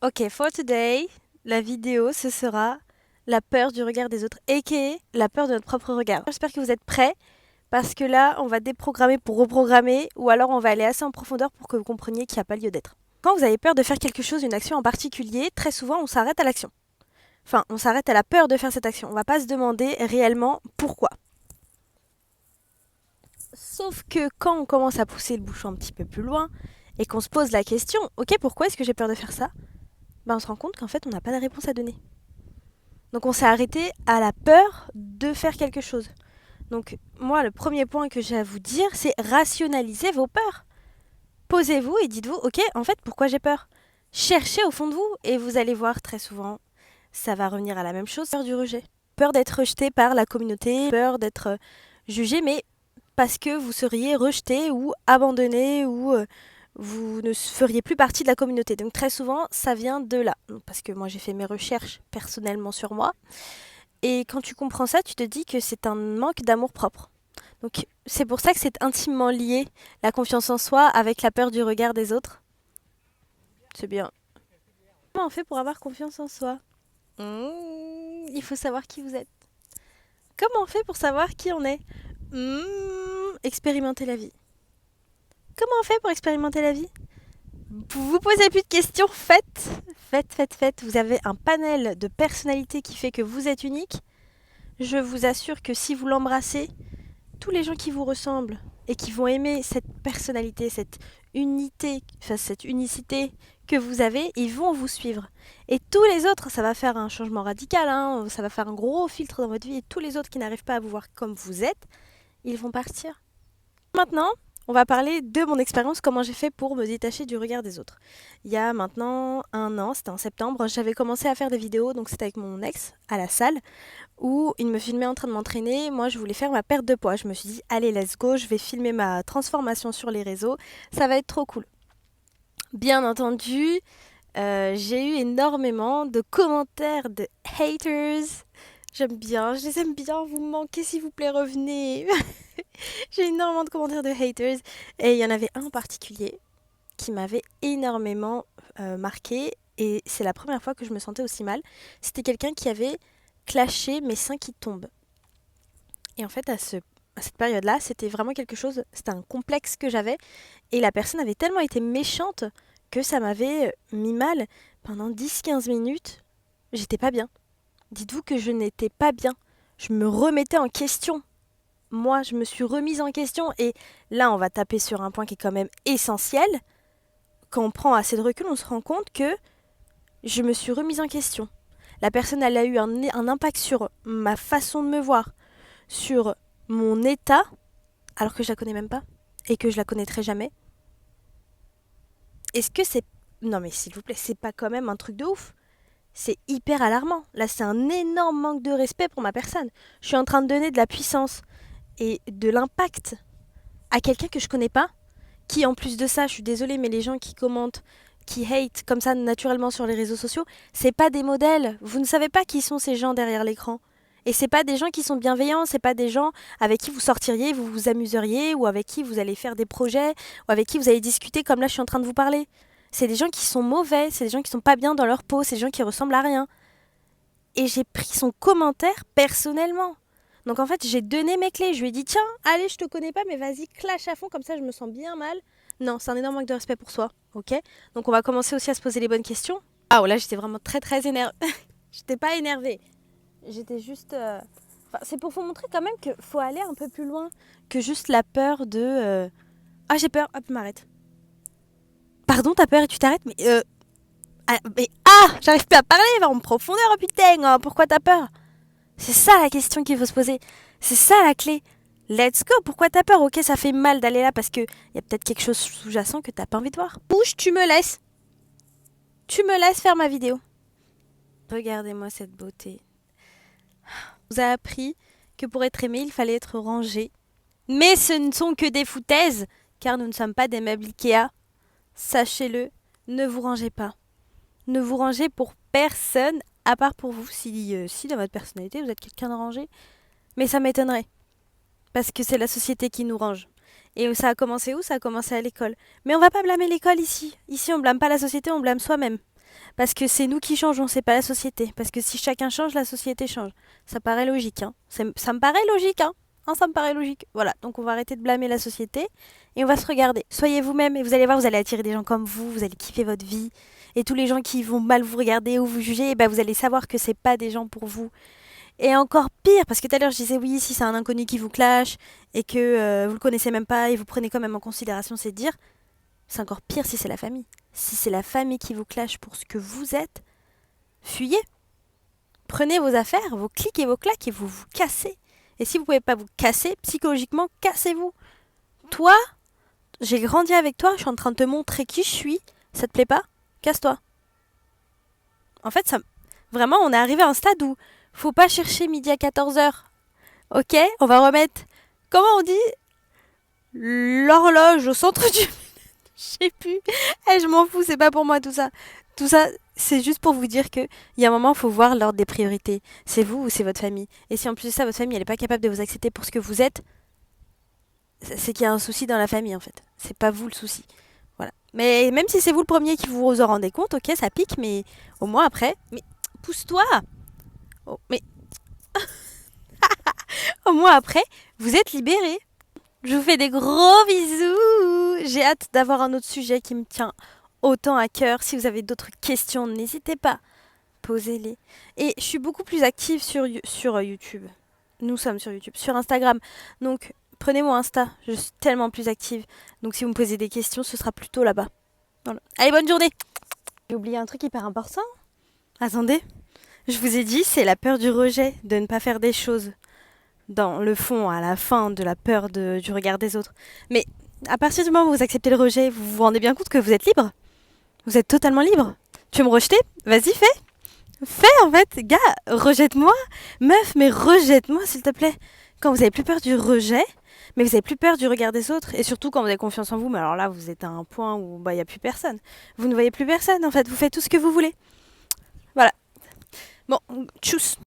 Ok, for today, la vidéo, ce sera la peur du regard des autres, aka la peur de notre propre regard. J'espère que vous êtes prêts, parce que là, on va déprogrammer pour reprogrammer, ou alors on va aller assez en profondeur pour que vous compreniez qu'il n'y a pas lieu d'être. Quand vous avez peur de faire quelque chose, une action en particulier, très souvent, on s'arrête à l'action. Enfin, on s'arrête à la peur de faire cette action. On va pas se demander réellement pourquoi. Sauf que quand on commence à pousser le bouchon un petit peu plus loin, et qu'on se pose la question, ok, pourquoi est-ce que j'ai peur de faire ça? On se rend compte qu'en fait, on n'a pas de réponse à donner. Donc on s'est arrêté à la peur de faire quelque chose. Donc moi, le premier point que j'ai à vous dire, c'est rationaliser vos peurs. Posez-vous et dites-vous, ok, en fait, pourquoi j'ai peur? Cherchez au fond de vous et vous allez voir très souvent, ça va revenir à la même chose, peur du rejet. Peur d'être rejeté par la communauté, peur d'être jugé, mais parce que vous seriez rejeté ou abandonné ou vous ne feriez plus partie de la communauté. Donc très souvent, ça vient de là. Parce que moi, j'ai fait mes recherches personnellement sur moi. Et quand tu comprends ça, tu te dis que c'est un manque d'amour propre. Donc c'est pour ça que c'est intimement lié, la confiance en soi, avec la peur du regard des autres. C'est bien. Comment on fait pour avoir confiance en soi? Il faut savoir qui vous êtes. Comment on fait pour savoir qui on est? Expérimenter la vie. Comment on fait pour expérimenter la vie? Vous vous posez plus de questions, faites. Faites. Vous avez un panel de personnalités qui fait que vous êtes unique. Je vous assure que si vous l'embrassez, tous les gens qui vous ressemblent et qui vont aimer cette personnalité, cette unité, enfin cette unicité que vous avez, ils vont vous suivre. Et tous les autres, ça va faire un changement radical, hein, ça va faire un gros filtre dans votre vie. Et tous les autres qui n'arrivent pas à vous voir comme vous êtes, ils vont partir. Maintenant, on va parler de mon expérience, comment j'ai fait pour me détacher du regard des autres. Il y a maintenant 1 an, c'était en septembre, j'avais commencé à faire des vidéos, donc c'était avec mon ex à la salle, où il me filmait en train de m'entraîner. Moi, je voulais faire ma perte de poids. Je me suis dit, allez, let's go, je vais filmer ma transformation sur les réseaux, ça va être trop cool. Bien entendu, j'ai eu énormément de commentaires de haters. J'aime bien, je les aime bien, vous me manquez, s'il vous plaît, revenez. J'ai énormément de commentaires de haters. Et il y en avait un en particulier qui m'avait énormément marqué. Et c'est la première fois que je me sentais aussi mal. C'était quelqu'un qui avait clashé mes seins qui tombent. Et en fait, à cette période-là, c'était vraiment quelque chose, c'était un complexe que j'avais. Et la personne avait tellement été méchante que ça m'avait mis mal. Pendant 10-15 minutes, j'étais pas bien. Dites-vous que je n'étais pas bien. Je me remettais en question. Moi, je me suis remise en question. Et là, on va taper sur un point qui est quand même essentiel. Quand on prend assez de recul, on se rend compte que je me suis remise en question. La personne, elle a eu un impact sur ma façon de me voir, sur mon état, alors que je la connais même pas et que je la connaîtrai jamais. Est-ce que c'est... Non mais s'il vous plaît, c'est pas quand même un truc de ouf. C'est hyper alarmant. Là, c'est un énorme manque de respect pour ma personne. Je suis en train de donner de la puissance et de l'impact à quelqu'un que je connais pas, qui en plus de ça, je suis désolée, mais les gens qui commentent, qui hate comme ça naturellement sur les réseaux sociaux, c'est pas des modèles. Vous ne savez pas qui sont ces gens derrière l'écran. Et c'est pas des gens qui sont bienveillants, c'est pas des gens avec qui vous sortiriez, vous vous amuseriez, ou avec qui vous allez faire des projets, ou avec qui vous allez discuter comme là je suis en train de vous parler. C'est des gens qui sont mauvais, c'est des gens qui sont pas bien dans leur peau, c'est des gens qui ressemblent à rien. Et j'ai pris son commentaire personnellement. Donc en fait, j'ai donné mes clés. Je lui ai dit, tiens, allez, je te connais pas, mais vas-y, clash à fond, comme ça je me sens bien mal. Non, c'est un énorme manque de respect pour soi, ok? Donc on va commencer aussi à se poser les bonnes questions. Ah, oh, là, j'étais vraiment très énervée. J'étais pas énervée. J'étais juste... Enfin, c'est pour vous montrer quand même qu'il faut aller un peu plus loin que juste la peur de... Ah, j'ai peur, hop, m'arrête. Pardon, t'as peur et tu t'arrêtes? J'arrive plus à parler, va en profondeur, oh putain, oh, pourquoi t'as peur? C'est ça la question qu'il faut se poser. C'est ça la clé. Let's go, pourquoi t'as peur? Ok, ça fait mal d'aller là parce que y a peut-être quelque chose sous-jacent que t'as pas envie de voir. Bouge, tu me laisses. Tu me laisses faire ma vidéo. Regardez-moi cette beauté. On vous a appris que pour être aimé, il fallait être rangé. Mais ce ne sont que des foutaises, car nous ne sommes pas des meubles Ikea. Sachez-le, ne vous rangez pas. Ne vous rangez pour personne, à part pour vous, si dans votre personnalité vous êtes quelqu'un de rangé. Mais ça m'étonnerait. Parce que c'est la société qui nous range. Et ça a commencé où? Ça a commencé à l'école. Mais on va pas blâmer l'école ici. Ici, on blâme pas la société, on blâme soi-même. Parce que c'est nous qui changeons, c'est pas la société. Parce que si chacun change, la société change. Ça paraît logique, hein. Ça me paraît logique, hein. Hein, ça me paraît logique. Voilà, donc on va arrêter de blâmer la société et on va se regarder. Soyez vous-même et vous allez voir, vous allez attirer des gens comme vous allez kiffer votre vie. Et tous les gens qui vont mal vous regarder ou vous juger, eh ben vous allez savoir que c'est pas des gens pour vous. Et encore pire, parce que tout à l'heure je disais oui, si c'est un inconnu qui vous clash et que vous le connaissez même pas et vous prenez quand même en considération ses dires, c'est encore pire si c'est la famille. Si c'est la famille qui vous clash pour ce que vous êtes, fuyez. Prenez vos affaires, vos clics et vos claques et vous vous cassez. Et si vous pouvez pas vous casser, psychologiquement, cassez-vous. Toi, j'ai grandi avec toi, je suis en train de te montrer qui je suis. Ça te plaît pas? Casse-toi. En fait, vraiment, on est arrivé à un stade où faut pas chercher midi à 14 heures. Ok, on va remettre, comment on dit, l'horloge au centre du... Je sais plus. Eh, je m'en fous, c'est pas pour moi tout ça. Tout ça, c'est juste pour vous dire que il y a un moment, il faut voir l'ordre des priorités. C'est vous ou c'est votre famille. Et si en plus de ça, votre famille, elle est pas capable de vous accepter pour ce que vous êtes, c'est qu'il y a un souci dans la famille en fait. C'est pas vous le souci. Voilà. Mais même si c'est vous le premier qui vous en rendez compte, ok, ça pique, mais au moins après, mais pousse-toi. Oh, mais au moins après, vous êtes libérés. Je vous fais des gros bisous. J'ai hâte d'avoir un autre sujet qui me tient autant à cœur. Si vous avez d'autres questions, n'hésitez pas, posez-les. Et je suis beaucoup plus active sur YouTube. Nous sommes sur YouTube, sur Instagram. Donc prenez mon Insta, je suis tellement plus active. Donc si vous me posez des questions, ce sera plutôt là-bas. Voilà. Allez, bonne journée. J'ai oublié un truc hyper important. Attendez, je vous ai dit, c'est la peur du rejet, de ne pas faire des choses. Dans le fond, à la fin, de la peur du regard des autres. Mais à partir du moment où vous acceptez le rejet, vous vous rendez bien compte que vous êtes libre. Vous êtes totalement libre. Tu veux me rejeter? Vas-y, fais. Fais en fait. Gars, rejette-moi. Meuf, mais rejette-moi s'il te plaît. Quand vous avez plus peur du rejet, mais vous avez plus peur du regard des autres. Et surtout quand vous avez confiance en vous, mais alors là, vous êtes à un point où il n'y a plus personne. Vous ne voyez plus personne en fait. Vous faites tout ce que vous voulez. Voilà. Bon, tchuss.